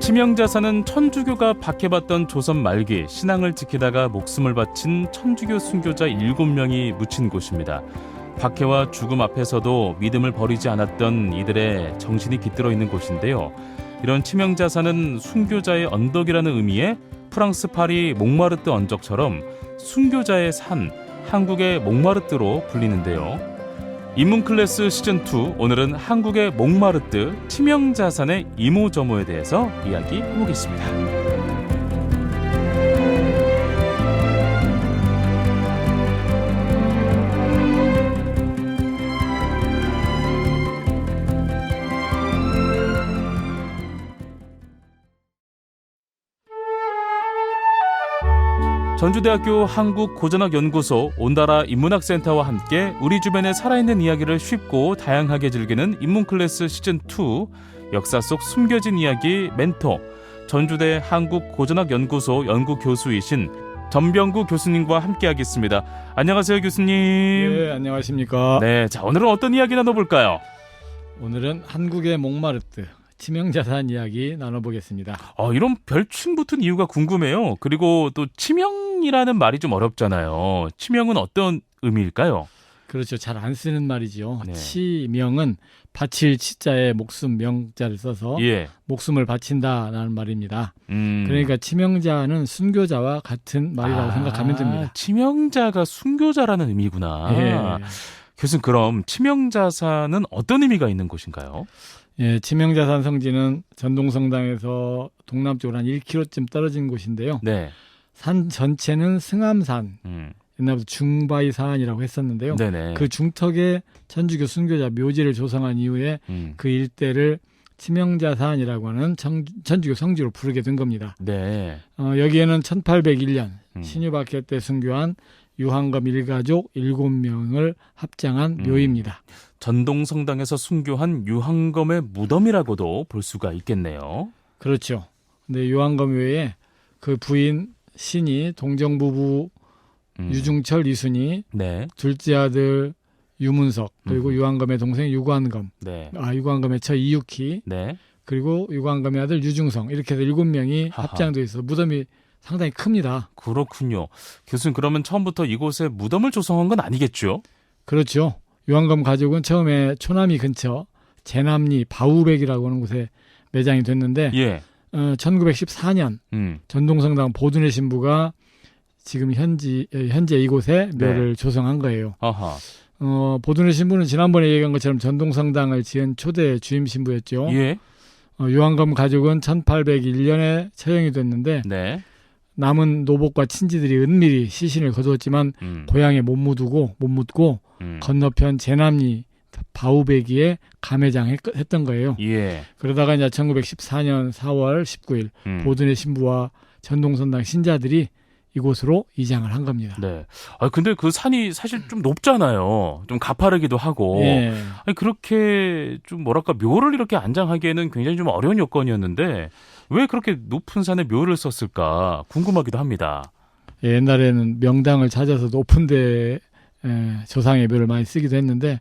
치명자산은 천주교가 박해받던 조선 말기 신앙을 지키다가 목숨을 바친 천주교 순교자 7명이 묻힌 곳입니다. 박해와 죽음 앞에서도 믿음을 버리지 않았던 이들의 정신이 깃들어 있는 곳인데요. 이런 치명자산은 순교자의 언덕이라는 의미의 프랑스 파리 몽마르트 언덕처럼 순교자의 산, 한국의 몽마르트로 불리는데요. 인문클래스 시즌2, 오늘은 한국의 몽마르트 치명자산의 이모저모에 대해서 이야기해보겠습니다. 전주대학교 한국고전학연구소 온다라 인문학센터와 함께 우리 주변의 살아있는 이야기를 쉽고 다양하게 즐기는 인문클래스 시즌2 역사 속 숨겨진 이야기 멘토 전주대 한국고전학연구소 연구교수이신 전병구 교수님과 함께하겠습니다. 안녕하세요, 교수님. 네, 안녕하십니까. 네, 자 오늘은 어떤 이야기 나눠볼까요? 오늘은 한국의 몽마르트 치명자산 이야기 나눠보겠습니다. 이런 별칭 붙은 이유가 궁금해요. 그리고 또 치명이라는 말이 좀 어렵잖아요. 치명은 어떤 의미일까요? 그렇죠. 잘 안 쓰는 말이죠. 네. 치명은 바칠 치자에 목숨 명자를 써서 목숨을 바친다라는 말입니다. 그러니까 치명자는 순교자와 같은 말이라고 생각하면 됩니다. 치명자가 순교자라는 의미구나. 예. 교수님, 그럼 치명자산은 어떤 의미가 있는 곳인가요? 예, 치명자산 성지는 전동성당에서 동남쪽으로 한 1km쯤 떨어진 곳인데요. 네. 산 전체는 승암산, 옛날부터 중바이산이라고 했었는데요. 네네. 그 중턱에 천주교 순교자 묘지를 조성한 이후에 그 일대를 치명자산이라고 하는 천주교 성지로 부르게 된 겁니다. 네. 여기에는 1801년 신유박해 때 순교한 유한검 일가족 7명을 합장한 묘입니다. 전동성당에서 순교한 유한검의 무덤이라고도 볼 수가 있겠네요. 그렇죠. 근데 유한검 외에 그 부인 신이 동정부부 유중철 이순이, 네. 둘째 아들 유문석, 그리고 유한검의 동생 유관검, 네. 유관검의 처 이육희, 네. 그리고 유관검의 아들 유중성, 이렇게 해서 7명이 합장되어 있어서 무덤이 상당히 큽니다. 그렇군요. 교수님, 그러면 처음부터 이곳에 무덤을 조성한 건 아니겠죠? 그렇죠. 유한검 가족은 처음에 초남이 근처 제남리 바우백이라고 하는 곳에 매장이 됐는데 1914년 전동성당 보둔의 신부가 지금 현재 이곳에 묘를 조성한 거예요. 보둔의 신부는 지난번에 얘기한 것처럼 전동성당을 지은 초대 주임 신부였죠. 유한검 가족은 1801년에 처형이 됐는데 남은 노복과 친지들이 은밀히 시신을 거두었지만 고향에 못 묻고 건너편 제남리 바우베기에 감회장했던 거예요. 그러다가 이제 1914년 4월 19일 보둔의 신부와 전동성당 신자들이 이곳으로 이장을 한 겁니다. 네. 근데 그 산이 사실 좀 높잖아요. 좀 가파르기도 하고. 그렇게 좀 뭐랄까 묘를 이렇게 안장하기에는 굉장히 좀 어려운 여건이었는데 왜 그렇게 높은 산에 묘를 썼을까 궁금하기도 합니다. 옛날에는 명당을 찾아서 높은 데 조상의 묘를 많이 쓰기도 했는데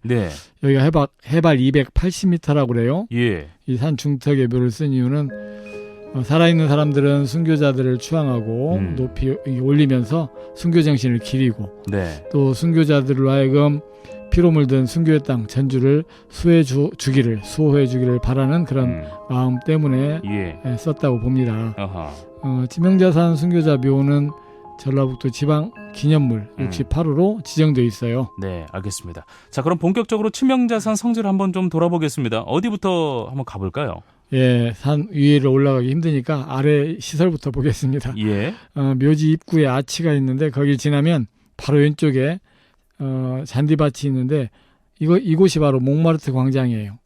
여기가 해발 280m라고 그래요. 이 산 중턱에 묘를 쓴 이유는 살아있는 사람들은 순교자들을 추앙하고 높이 올리면서 순교 정신을 기리고 또 순교자들로 하여금 피로 물든 순교의 땅 전주를 수호해 주기를 바라는 그런 마음 때문에 썼다고 봅니다. 치명자산 순교자 묘는 전라북도 지방 기념물 68호로 지정되어 있어요. 네, 알겠습니다. 자, 그럼 본격적으로 치명자산 성지를 한번 좀 돌아보겠습니다. 어디부터 한번 가볼까요? 산 위를 올라가기 힘드니까 아래 시설부터 보겠습니다. 묘지 입구에 아치가 있는데 거길 지나면 바로 왼쪽에 잔디밭이 있는데 이곳이 바로 몽마르트 광장이에요.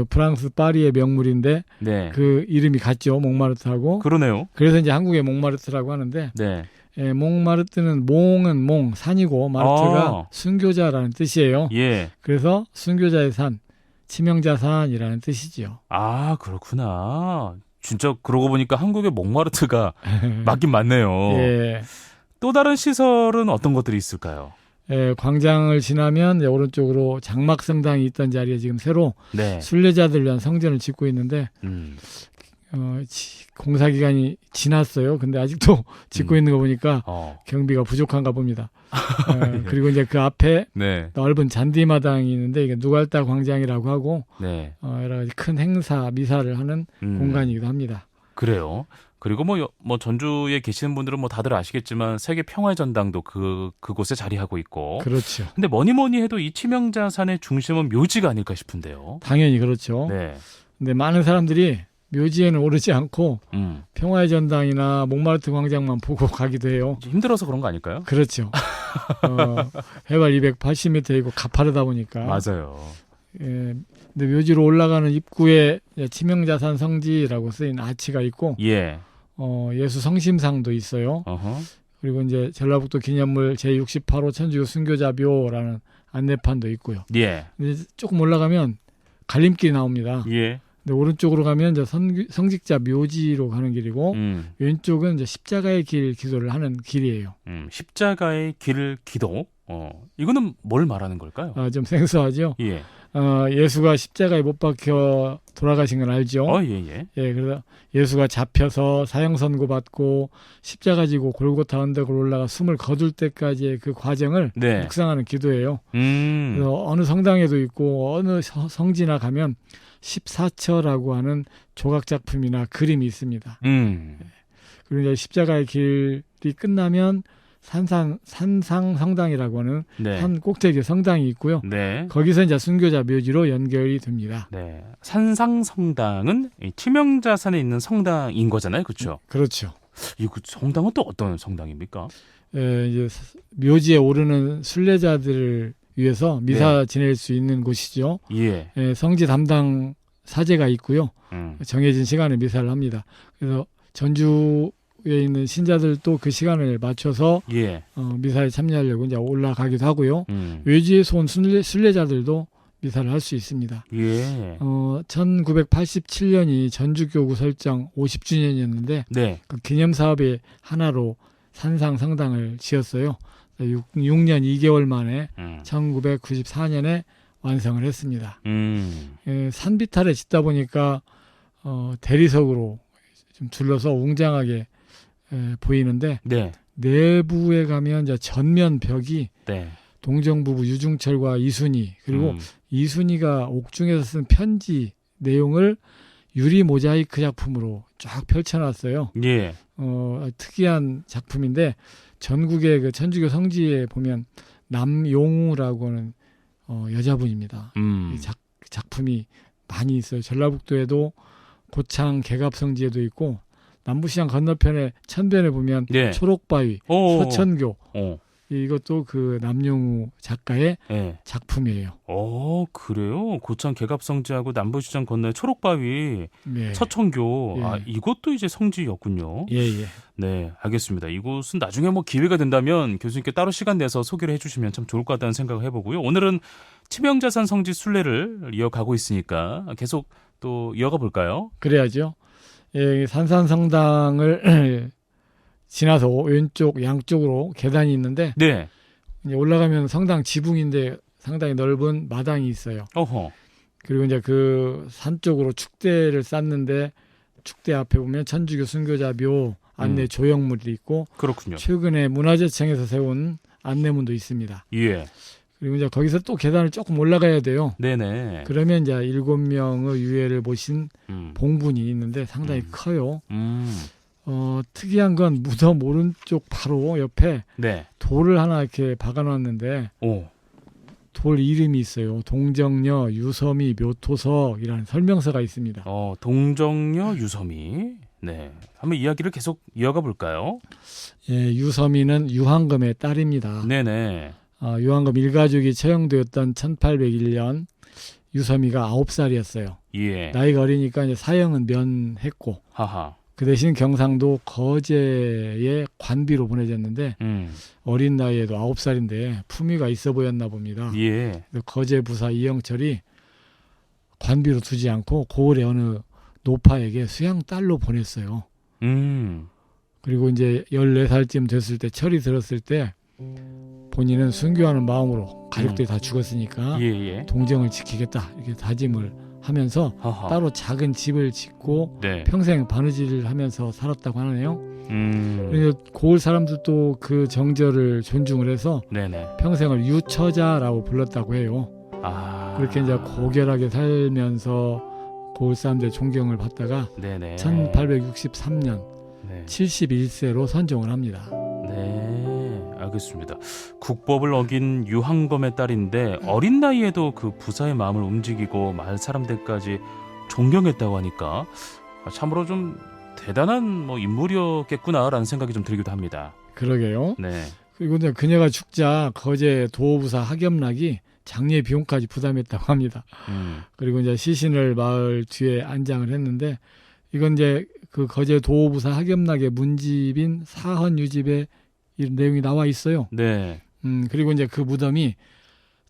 프랑스 파리의 명물인데 그 이름이 같죠, 몽마르트하고. 그러네요. 그래서 이제 한국의 몽마르트라고 하는데 몽마르트는 몽은 산이고 마르트가 순교자라는 뜻이에요. 그래서 순교자의 산, 치명자산이라는 뜻이죠. 그렇구나. 진짜 그러고 보니까 한국의 몽마르트가 맞긴 맞네요. 또 다른 시설은 어떤 것들이 있을까요? 광장을 지나면 이제 오른쪽으로 장막성당이 있던 자리에 지금 새로 네. 순례자들 위한 성전을 짓고 있는데 공사 기간이 지났어요. 근데 아직도 짓고 있는 거 보니까 경비가 부족한가 봅니다. 예. 그리고 이제 그 앞에 네. 넓은 잔디마당이 있는데 이게 누갈다 광장이라고 하고 네. 여러 가지 큰 행사, 미사를 하는 공간이기도 합니다. 그래요. 그리고 뭐 전주에 계시는 분들은 뭐 다들 아시겠지만 세계 평화의 전당도 그곳에 자리하고 있고. 그렇죠. 근데 뭐니 해도 이 치명자산의 중심은 묘지가 아닐까 싶은데요. 당연히 그렇죠. 네. 근데 많은 사람들이 묘지에는 오르지 않고 평화의 전당이나 몽마르트 광장만 보고 가기도 해요. 힘들어서 그런 거 아닐까요? 그렇죠. 해발 280m이고 가파르다 보니까. 맞아요. 예, 근데 묘지로 올라가는 입구에 치명자산 성지라고 쓰인 아치가 있고, 예. 예수 성심상도 있어요. 어허. 그리고 이제 전라북도 기념물 제68호 천주교 순교자 묘라는 안내판도 있고요. 예. 근데 조금 올라가면 갈림길이 나옵니다. 예. 근데 오른쪽으로 가면 이제 성직자 묘지로 가는 길이고, 왼쪽은 이제 십자가의 길 기도를 하는 길이에요. 십자가의 길 기도. 이거는 뭘 말하는 걸까요? 좀 생소하죠. 예. 예수가 십자가에 못 박혀 돌아가신 건 알죠? 예. 예, 그래서 예수가 잡혀서 사형 선고 받고 십자가 지고 골고타 언덕을 올라가 숨을 거둘 때까지의 그 과정을 네. 묵상하는 기도예요. 그래서 어느 성당에도 있고 어느 성지나 가면 14처라고 하는 조각 작품이나 그림이 있습니다. 그리고 이제 십자가의 길이 끝나면 산상 성당이라고 하는 네. 산 꼭대기에 성당이 있고요. 네. 거기서 이제 순교자 묘지로 연결이 됩니다. 네. 산상 성당은 치명자산에 있는 성당인 거잖아요, 그렇죠? 그렇죠. 이 성당은 또 어떤 성당입니까? 이제 묘지에 오르는 순례자들을 위해서 미사 네. 지낼 수 있는 곳이죠. 예. 성지 담당 사제가 있고요. 정해진 시간에 미사를 합니다. 그래서 전주에 있는 신자들도 그 시간을 맞춰서 예. 미사에 참여하려고 이제 올라가기도 하고요. 외지에서 온 순례자들도 미사를 할 수 있습니다. 예. 1987년이 전주교구 설정 50주년이었는데 네. 그 기념 사업의 하나로 산상 성당을 지었어요. 6년 2개월 만에 1994년에 완성을 했습니다. 산비탈에 짓다 보니까 대리석으로 좀 둘러서 웅장하게 보이는데 네. 내부에 가면 이제 전면 벽이 네. 동정부부 유중철과 이순희 그리고 이순희가 옥중에서 쓴 편지 내용을 유리 모자이크 작품으로 쫙 펼쳐놨어요. 예. 특이한 작품인데 전국의 그 천주교 성지에 보면 남용우라고 하는 여자분입니다. 이 작품이 많이 있어요. 전라북도에도 고창 개갑성지에도 있고 남부시장 건너편에 천변에 보면 네. 초록바위, 서천교 이것도 그 남용우 작가의 네. 작품이에요. 그래요? 고창 개갑성지하고 남부시장 건너에 초록바위, 네. 서천교. 예. 이것도 이제 성지였군요. 예. 네, 알겠습니다. 이곳은 나중에 뭐 기회가 된다면 교수님께 따로 시간 내서 소개를 해주시면 참 좋을 것 같다는 생각을 해보고요. 오늘은 치명자산 성지 순례를 이어가고 있으니까 계속 또 이어가 볼까요? 그래야죠. 예, 산산성당을 지나서 왼쪽 양쪽으로 계단이 있는데 네. 이제 올라가면 성당 지붕인데 상당히 넓은 마당이 있어요. 어허. 그리고 이제 그 산 쪽으로 축대를 쌓는데 축대 앞에 보면 천주교 순교자 묘 안내 조형물이 있고 그렇군요. 최근에 문화재청에서 세운 안내문도 있습니다. 예. 그리고 이제 거기서 또 계단을 조금 올라가야 돼요. 네네. 그러면 이제 7명의 유해를 모신 봉분이 있는데 상당히 커요. 특이한 건 무덤 오른쪽 바로 옆에 네. 돌을 하나 이렇게 박아놨는데 돌 이름이 있어요. 동정녀 유섬이 묘토석이라는 설명서가 있습니다. 동정녀 유섬이. 네. 한번 이야기를 계속 이어가 볼까요? 예, 유섬이는 유한금의 딸입니다. 네네. 유한금 일가족이 처형되었던 1801년 유섬이가 9살이었어요. 예. 나이가 어리니까 이제 사형은 면했고 하하. 그 대신 경상도 거제에 관비로 보내졌는데 어린 나이에도 9살인데 품위가 있어 보였나 봅니다. 예. 거제 부사 이영철이 관비로 두지 않고 고을의 어느 노파에게 수양 딸로 보냈어요. 그리고 이제 14살쯤 됐을 때 철이 들었을 때 본인은 순교하는 마음으로 가족들이 다 죽었으니까 동정을 지키겠다 이렇게 다짐을 하면서 따로 작은 집을 짓고 평생 바느질을 하면서 살았다고 하네요. 그래서 고을 사람들도 그 정절을 존중을 해서 평생을 유처자라고 불렀다고 해요. 그렇게 이제 고결하게 살면서 고을 사람들의 존경을 받다가 1863년 71세로 선종을 합니다. 알겠습니다. 국법을 어긴 유한검의 딸인데 어린 나이에도 그 부사의 마음을 움직이고 마을 사람들까지 존경했다고 하니까 참으로 좀 대단한 인물이었겠구나라는 생각이 좀 들기도 합니다. 그러게요. 그리고 이제 그녀가 죽자 거제 도호부사 하겸락이 장례 비용까지 부담했다고 합니다. 그리고 이제 시신을 마을 뒤에 안장을 했는데 이건 이제 그 거제 도호부사 하겸락의 문집인 사헌유집에 이 내용이 나와 있어요. 그리고 이제 그 무덤이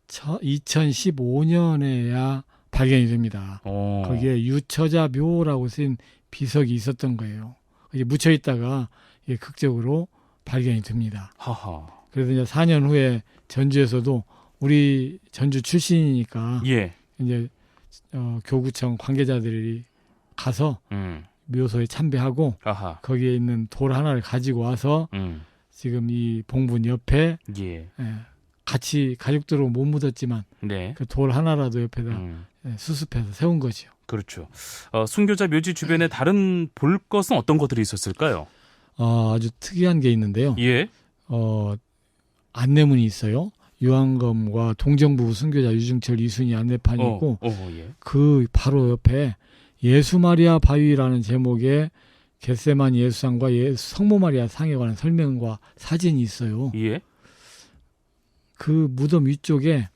2015년에야 발견이 됩니다. 거기에 유처자 묘라고 쓰인 비석이 있었던 거예요. 이게 묻혀 있다가 극적으로 발견이 됩니다. 그래서 이제 4년 후에 전주에서도 우리 전주 출신이니까 이제 교구청 관계자들이 가서 묘소에 참배하고 거기에 있는 돌 하나를 가지고 와서 지금 이 봉분 옆에 같이 가족들로 못 묻었지만 그 돌 하나라도 옆에다 수습해서 세운 거죠. 그렇죠. 순교자 묘지 주변에 다른 볼 것은 어떤 것들이 있었을까요? 아주 특이한 게 있는데요. 안내문이 있어요. 유한검과 동정부부 순교자 유중철 이순이 안내판이 있고 그 바로 옆에 예수마리아 바위라는 제목의 겟세마니 예수상과 성모 마리아 상에 관한 설명과 사진이 있어요. 그 무덤 위쪽에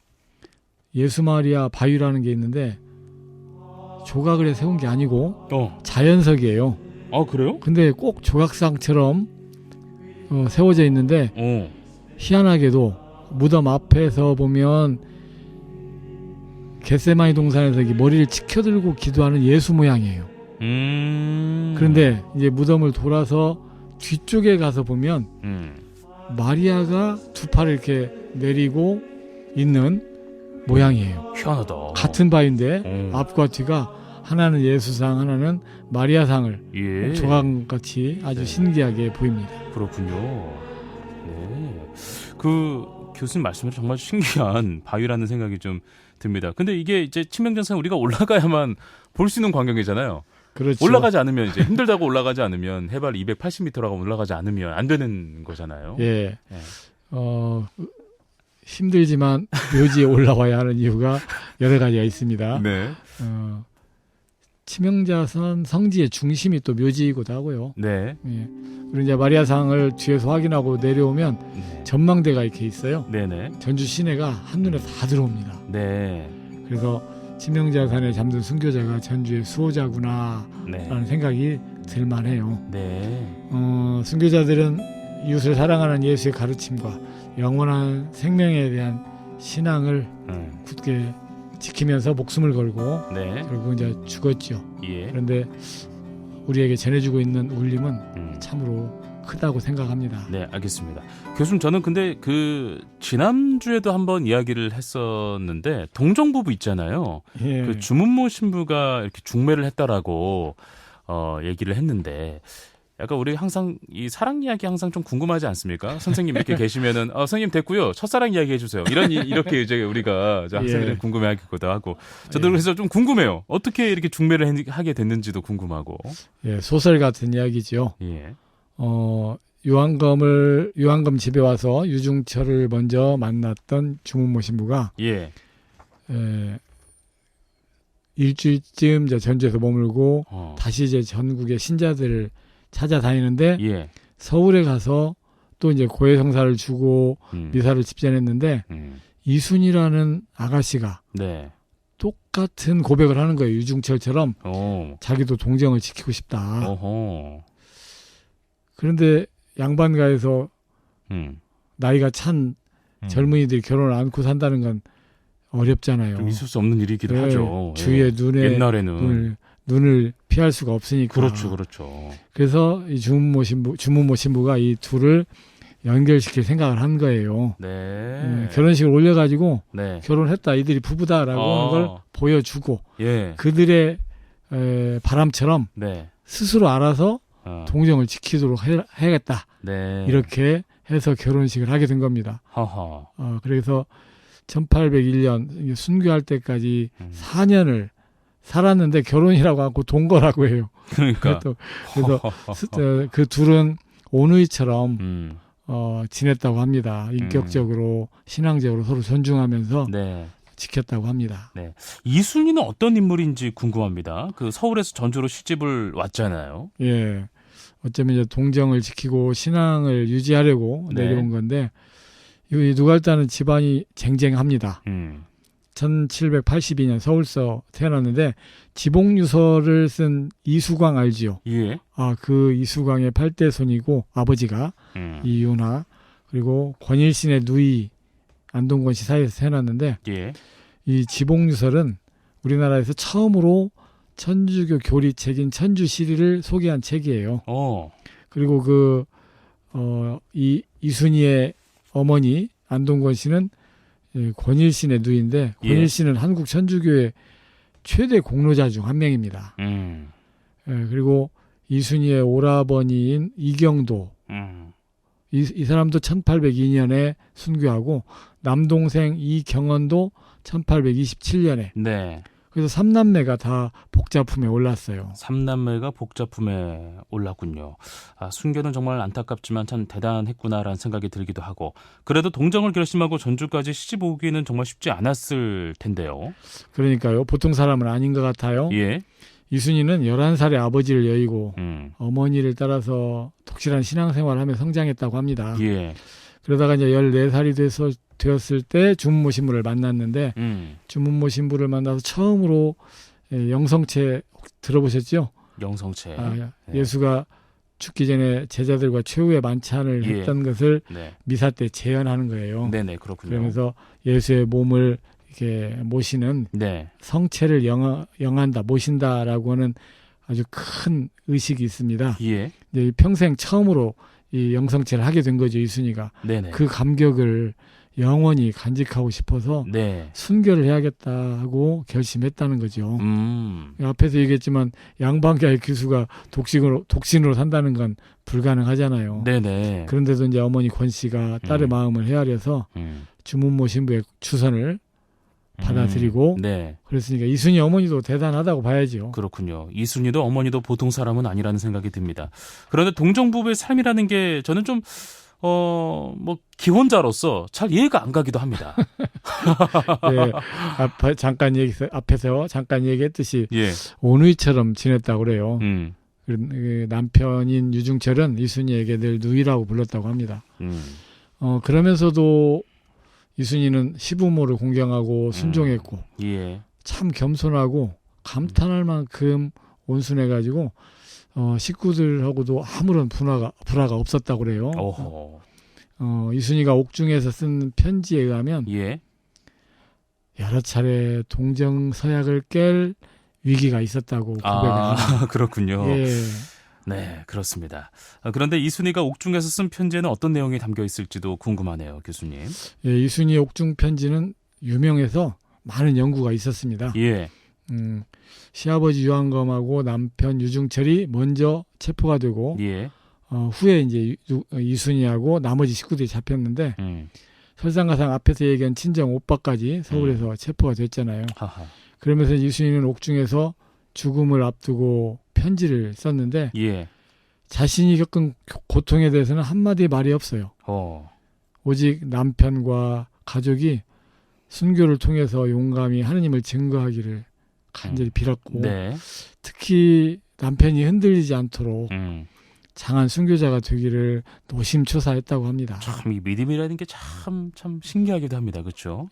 예수마리아 바위라는 게 있는데 조각을 해 세운 게 아니고 자연석이에요. 그래요? 근데 꼭 조각상처럼 세워져 있는데 희한하게도 무덤 앞에서 보면 겟세마니 동산에서 머리를 치켜들고 기도하는 예수 모양이에요. 그런데 이제 무덤을 돌아서 뒤쪽에 가서 보면 마리아가 두 팔을 이렇게 내리고 있는 모양이에요. 희한하다. 같은 바위인데 앞과 뒤가 하나는 예수상, 하나는 마리아상을 조각같이 아주 신기하게 보입니다. 그렇군요. 그 교수님 말씀이 정말 신기한 바위라는 생각이 좀 듭니다. 근데 이게 이제 치명전선 우리가 올라가야만 볼 수 있는 광경이잖아요. 그렇죠. 올라가지 않으면 이제 힘들다고 올라가지 않으면 해발 280m라고 올라가지 않으면 안 되는 거잖아요. 힘들지만 묘지에 올라와야 하는 이유가 여러 가지가 있습니다. 치명자선 성지의 중심이 또 묘지이기도 하고요. 그리고 이제 마리아상을 뒤에서 확인하고 내려오면 전망대가 이렇게 있어요. 전주 시내가 한눈에 다 들어옵니다. 그래서 치명자산에 잠든 순교자가 전주의 수호자구나 라는 생각이 들만해요. 순교자들은 이웃을 사랑하는 예수의 가르침과 영원한 생명에 대한 신앙을 굳게 지키면서 목숨을 걸고 결국 이제 죽었죠. 그런데 우리에게 전해주고 있는 울림은 참으로 크다고 생각합니다. 알겠습니다. 교수님, 저는 근데 그 지난주에도 한번 이야기를 했었는데 동정부부 있잖아요. 그 주문모 신부가 이렇게 중매를 했다라고 얘기를 했는데 약간 우리 항상 이 사랑 이야기 항상 좀 궁금하지 않습니까? 선생님 이렇게 계시면은 선생님 됐고요. 첫사랑 이야기 해주세요. 이렇게 이제 우리가 학생들은 궁금해하기도 하고 저도 그래서 좀 궁금해요. 어떻게 이렇게 중매를 하게 됐는지도 궁금하고. 소설 같은 이야기죠. 유한검 집에 와서 유중철을 먼저 만났던 주문모 신부가 일주일쯤 전주에서 머물고 다시 이제 전국의 신자들을 찾아다니는데 서울에 가서 또 이제 고해성사를 주고 미사를 집전했는데 이순이라는 아가씨가 똑같은 고백을 하는 거예요. 유중철처럼 자기도 동정을 지키고 싶다. 그런데 양반가에서 나이가 찬 젊은이들이 결혼을 안고 산다는 건 어렵잖아요. 있을 수 없는 일이기도 하죠. 주위의 옛날에는 눈을 피할 수가 없으니까. 그렇죠. 그래서 이 주문모 신부가 이 둘을 연결시킬 생각을 한 거예요. 네. 결혼식을 올려가지고 네. 결혼했다, 이들이 부부다라고 하는 걸 보여주고 예. 그들의 바람처럼 네. 스스로 알아서 동정을 지키도록 해야겠다. 네. 이렇게 해서 결혼식을 하게 된 겁니다. 그래서 1801년 순교할 때까지 4년을 살았는데 결혼이라고 하고 동거라고 해요. 그러니까. 그래서 그 둘은 오누이처럼 지냈다고 합니다. 인격적으로 신앙적으로 서로 존중하면서 네. 지켰다고 합니다. 네. 이순희는 어떤 인물인지 궁금합니다. 그 서울에서 전주로 시집을 왔잖아요. 예. 어쩌면 이제 동정을 지키고 신앙을 유지하려고 네. 내려온 건데 이 누갈다는 집안이 쟁쟁합니다. 1782년 서울서 태어났는데 지복유서를 쓴 이수광 알지요? 예. 그 이수광의 8대 손이고 아버지가 이윤하 그리고 권일신의 누이 안동권 씨 사이에서 태어났는데 예. 이 지복유설은 우리나라에서 처음으로 천주교 교리책인 천주시리를 소개한 책이에요. 그리고 이순희의 어머니 안동권 씨는 권일신의 누이인데 권일신은 한국 천주교의 최대 공로자 중 한 명입니다. 그리고 이순희의 오라버니인 이경도 이 사람도 1802년에 순교하고 남동생 이경원도 1827년에 네. 그래서 3남매가 다 복자품에 올랐어요. 3남매가 복자품에 올랐군요. 순교는 정말 안타깝지만 참 대단했구나라는 생각이 들기도 하고 그래도 동정을 결심하고 전주까지 시집 오기는 정말 쉽지 않았을 텐데요. 그러니까요. 보통 사람은 아닌 것 같아요. 예. 이순희는 11살에 아버지를 여의고 어머니를 따라서 독실한 신앙생활을 하며 성장했다고 합니다. 예. 그러다가 이제 14살이 되었을 때 주문모 신부를 만났는데 주문모 신부를 만나서 처음으로 영성체 들어보셨죠? 영성체. 예수가 죽기 전에 제자들과 최후의 만찬을 했던 것을 미사 때 재현하는 거예요. 네네, 그렇군요. 그러면서 예수의 몸을 이렇게 모시는 성체를 영한다, 모신다라고 하는 아주 큰 의식이 있습니다. 예. 이제 평생 처음으로 이 영성체를 하게 된 거죠, 이순희가. 네네. 그 감격을 영원히 간직하고 싶어서 순교를 해야겠다 하고 결심했다는 거죠. 앞에서 얘기했지만 양반가의 귀수가 독신으로 산다는 건 불가능하잖아요. 네네. 그런데도 이제 어머니 권 씨가 딸의 마음을 헤아려서 주문모 신부의 추선을 받아들이고 그랬으니까 이순희 어머니도 대단하다고 봐야죠. 그렇군요. 이순희도 어머니도 보통 사람은 아니라는 생각이 듭니다. 그런데 동정부부의 삶이라는 게 저는 좀 기혼자로서 잘 이해가 안 가기도 합니다. 네, 앞에서 잠깐 얘기했듯이 오누이처럼 지냈다고 그래요. 그 남편인 유중철은 이순희에게 늘 누이라고 불렀다고 합니다. 그러면서도 이순희는 시부모를 공경하고 순종했고 참 겸손하고 감탄할 만큼 온순해가지고 식구들하고도 아무런 불화가 없었다고 그래요. 이순희가 옥중에서 쓴 편지에 의하면 여러 차례 동정 서약을 깰 위기가 있었다고 고백합니다. 그렇군요. 네, 그렇습니다. 그런데 이순희가 옥중에서 쓴 편지에는 어떤 내용이 담겨 있을지도 궁금하네요, 교수님. 이순희 옥중 편지는 유명해서 많은 연구가 있었습니다. 시아버지 유한검하고 남편 유중철이 먼저 체포가 되고 후에 이제 이순희하고 나머지 식구들이 잡혔는데 설상가상 앞에서 얘기한 친정 오빠까지 서울에서 체포가 됐잖아요. 그러면서 이순희는 옥중에서 죽음을 앞두고 편지를 썼는데 자신이 겪은 고통에 대해서는 한마디 말이 없어요. 오직 남편과 가족이 순교를 통해서 용감히 하느님을 증거하기를 간절히 빌었고 특히 남편이 흔들리지 않도록 장한 순교자가 되기를 노심초사했다고 합니다. 참 이 믿음이라는 게 참 신기하기도 합니다. 그렇죠?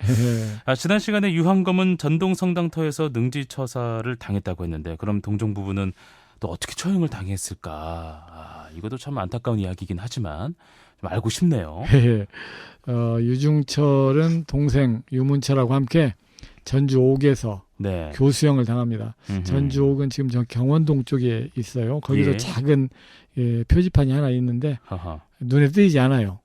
지난 시간에 유한검은 전동성당터에서 능지처사를 당했다고 했는데 그럼 동정부부는 또 어떻게 처형을 당했을까? 이것도 참 안타까운 이야기이긴 하지만 좀 알고 싶네요. 유중철은 동생 유문철하고 함께 전주 옥에서 교수형을 당합니다. 전주 옥은 지금 저 경원동 쪽에 있어요. 거기서 작은 표지판이 하나 있는데 눈에 띄지 않아요.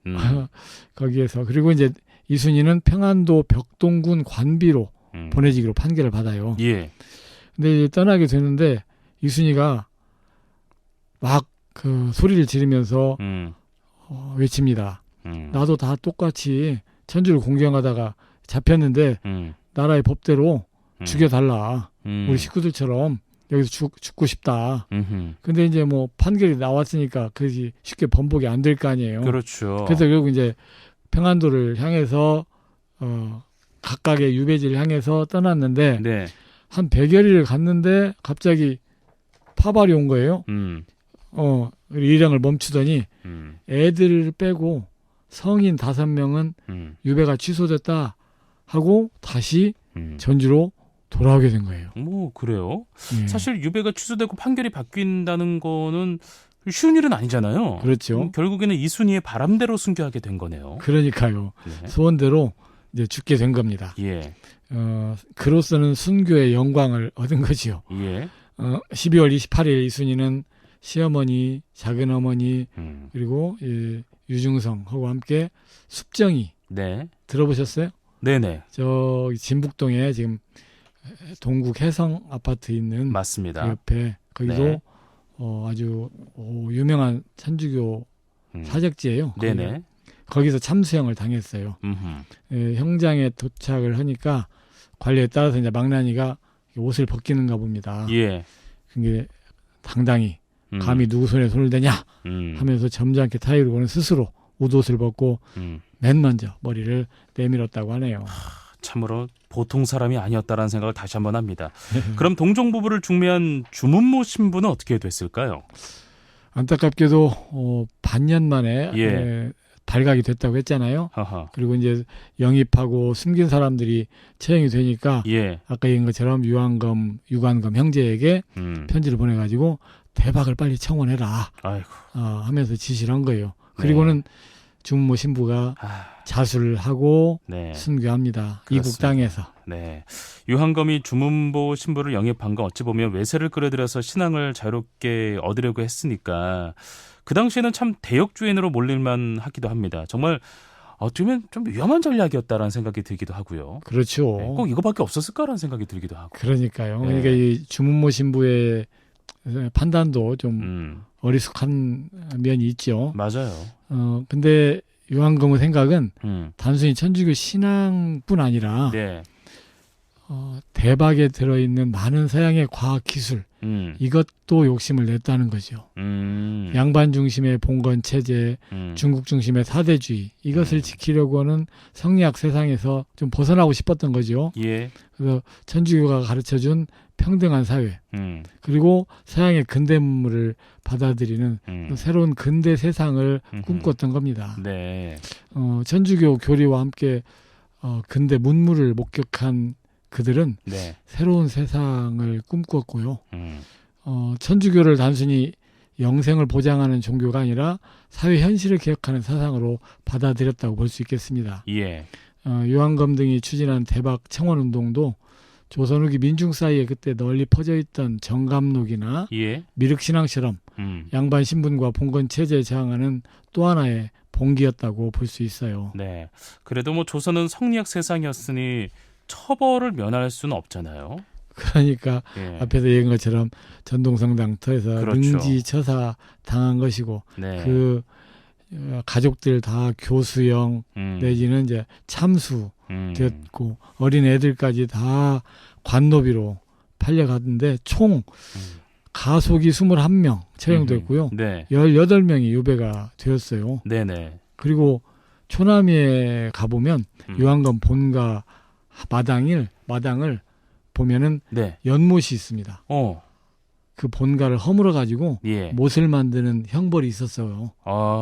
거기에서. 그리고 이제 이순희는 평안도 벽동군 관비로 보내지기로 판결을 받아요. 예. 근데 이제 떠나게 되는데 이순희가 막 그 소리를 지르면서 외칩니다. 나도 다 똑같이 천주를 공경하다가 잡혔는데 나라의 법대로 죽여달라. 우리 식구들처럼 여기서 죽고 싶다. 근데 이제 뭐 판결이 나왔으니까 그것이 쉽게 번복이 안 될 거 아니에요. 그렇죠. 그래서 결국 이제 평안도를 향해서 각각의 유배지를 향해서 떠났는데 네. 한 100여리를 갔는데 갑자기 파발이 온 거예요. 일행을 멈추더니 애들을 빼고 성인 5명은 유배가 취소됐다 하고 다시 전주로 돌아오게 된 거예요. 뭐 그래요? 예. 사실 유배가 취소되고 판결이 바뀐다는 거는 쉬운 일은 아니잖아요. 그렇죠. 결국에는 이순희의 바람대로 순교하게 된 거네요. 그러니까요. 네. 소원대로 이제 죽게 된 겁니다. 예. 그로서는 순교의 영광을 얻은 거지요. 예. 12월 28일 이순희는 시어머니, 작은어머니 그리고 유중성하고 함께 숲정이 네. 들어보셨어요? 네네. 저기 진북동에 지금 동국 해성 아파트 있는 맞습니다. 그 옆에 거기도 네. 아주 유명한 천주교 사적지예요. 네네. 거기서 참수형을 당했어요. 형장에 도착을 하니까 관리에 따라서 이제 망나니가 옷을 벗기는가 봅니다. 예. 그게 당당히 감히 누구 손에 손을 대냐 하면서 점잖게 타이르고는 스스로 옷옷을 벗고 맨 먼저 머리를 내밀었다고 하네요. 참으로 보통 사람이 아니었다라는 생각을 다시 한번 합니다. 그럼 동정 부부를 중매한 주문모 신부는 어떻게 됐을까요? 안타깝게도 반년 만에 발각이 됐다고 했잖아요. 하하. 그리고 이제 영입하고 숨긴 사람들이 처형이 되니까 아까 얘기한 것처럼 유관검 형제에게 편지를 보내가지고 대박을 빨리 청원해라 하면서 지시를 한 거예요. 그리고는 주문모 신부가 자수를 하고 순교합니다. 이국 땅에서. 네. 유한검이 주문모 신부를 영입한 건 어찌 보면 외세를 끌어들여서 신앙을 자유롭게 얻으려고 했으니까 그 당시에는 참 대역주의인으로 몰릴만 하기도 합니다. 정말 어쩌면 좀 위험한 전략이었다라는 생각이 들기도 하고요. 그렇죠. 네, 꼭 이거밖에 없었을까라는 생각이 들기도 하고. 그러니까요. 그러니까 이 주문모 신부의 판단도 좀 어리숙한 면이 있죠. 맞아요. 근데 유한검의 생각은 단순히 천주교 신앙뿐 아니라 대박에 들어있는 많은 서양의 과학 기술 이것도 욕심을 냈다는 거죠. 양반 중심의 봉건 체제, 중국 중심의 사대주의 이것을 지키려고 하는 성리학 세상에서 좀 벗어나고 싶었던 거죠. 그래서 천주교가 가르쳐준 평등한 사회 그리고 서양의 근대문물을 받아들이는 새로운 근대 세상을 꿈꿨던 겁니다. 천주교 교리와 함께 근대 문물을 목격한 그들은 새로운 세상을 꿈꿨고요. 천주교를 단순히 영생을 보장하는 종교가 아니라 사회 현실을 개혁하는 사상으로 받아들였다고 볼 수 있겠습니다. 유한검 등이 추진한 대박 청원운동도 조선 후기 민중 사이에 그때 널리 퍼져 있던 정감록이나 미륵신앙처럼 양반 신분과 봉건 체제에 저항하는 또 하나의 봉기였다고 볼 수 있어요. 네. 그래도 뭐 조선은 성리학 세상이었으니 처벌을 면할 수는 없잖아요. 그러니까 앞에서 얘기한 것처럼 전동성당터에서 능지처사 당한 것이고 그 가족들 다 교수형 내지는 이제 참수 됐고 어린 애들까지 다 관노비로 팔려갔는데 총 가속이 21명 처형됐고요. 18명이 유배가 되었어요. 그리고 초남이에 가보면 유한검 본가 마당을 보면은 연못이 있습니다. 그 본가를 허물어 가지고 못을 만드는 형벌이 있었어요.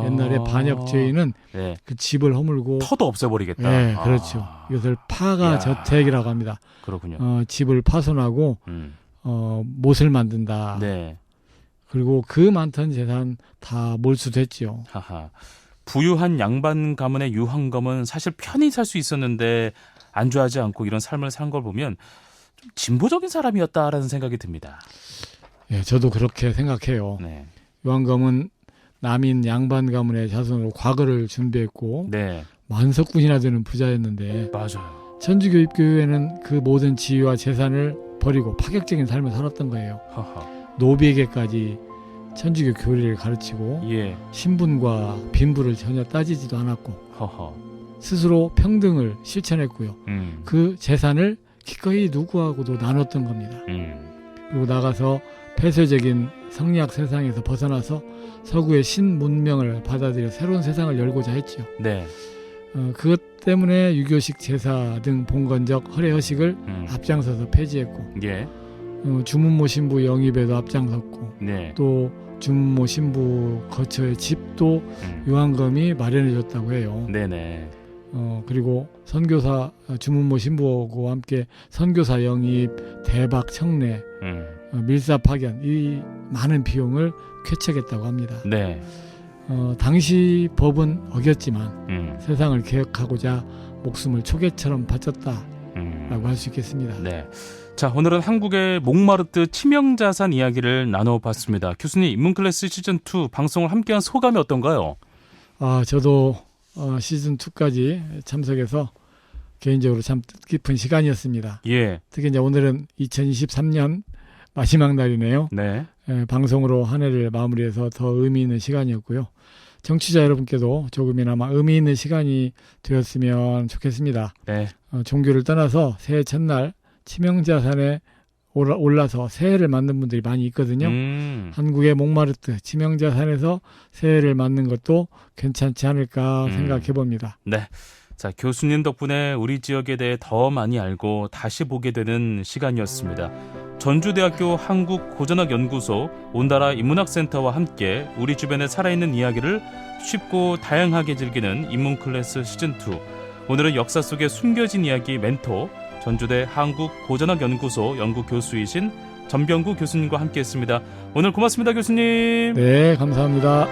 옛날에 반역죄인은 그 집을 허물고 터도 없애버리겠다. 네, 그렇죠. 이것을 파가 저택이라고 합니다. 그렇군요. 집을 파손하고 못을 만든다. 그리고 그 많던 재산 다 몰수됐죠. 부유한 양반 가문의 유한검은 사실 편히 살 수 있었는데 안주하지 않고 이런 삶을 산 걸 보면 좀 진보적인 사람이었다라는 생각이 듭니다. 저도 그렇게 생각해요. 유한검은 남인 양반 가문의 자손으로 과거를 준비했고 네. 만석군이나 되는 부자였는데 맞아요. 천주교 입교회는 그 모든 지위와 재산을 버리고 파격적인 삶을 살았던 거예요. 허허. 노비에게까지 천주교 교리를 가르치고 예. 신분과 빈부를 전혀 따지지도 않았고 허허. 스스로 평등을 실천했고요. 그 재산을 기꺼이 누구하고도 나눴던 겁니다. 그리고 나가서 폐쇄적인 성리학 세상에서 벗어나서 서구의 신문명을 받아들여 새로운 세상을 열고자 했죠. 네. 그것 때문에 유교식 제사 등 봉건적 허례허식을 앞장서서 폐지했고 예. 주문모 신부 영입에도 앞장섰고 네. 또 주문모 신부 거처의 집도 요한검이 마련해줬다고 해요. 네네. 그리고 선교사 주문모 신부와 함께 선교사 영입, 대박 청례, 밀사 파견 이 많은 비용을 쾌척했다고 합니다. 네. 당시 법은 어겼지만 세상을 개혁하고자 목숨을 초계처럼 바쳤다라고 할 수 있겠습니다. 네. 자, 오늘은 한국의 몽마르트 치명자산 이야기를 나눠봤습니다. 교수님, 인문클래스 시즌2 방송을 함께한 소감이 어떤가요? 저도 시즌2까지 참석해서 개인적으로 참 뜻깊은 시간이었습니다. 예. 특히 이제 오늘은 2023년 마지막 날이네요. 네. 방송으로 한 해를 마무리해서 더 의미 있는 시간이었고요. 청취자 여러분께도 조금이나마 의미 있는 시간이 되었으면 좋겠습니다. 네. 종교를 떠나서 새해 첫날 치명자산에 올라서 새해를 맞는 분들이 많이 있거든요. 한국의 몽마르트 치명자산에서 새해를 맞는 것도 괜찮지 않을까 생각해 봅니다. 네. 자, 교수님 덕분에 우리 지역에 대해 더 많이 알고 다시 보게 되는 시간이었습니다. 전주대학교 한국고전학연구소 온다라 인문학센터와 함께 우리 주변에 살아있는 이야기를 쉽고 다양하게 즐기는 인문클래스 시즌2. 오늘은 역사 속의 숨겨진 이야기 멘토 전주대 한국고전학연구소 연구교수이신 전병구 교수님과 함께했습니다. 오늘 고맙습니다, 교수님. 네, 감사합니다.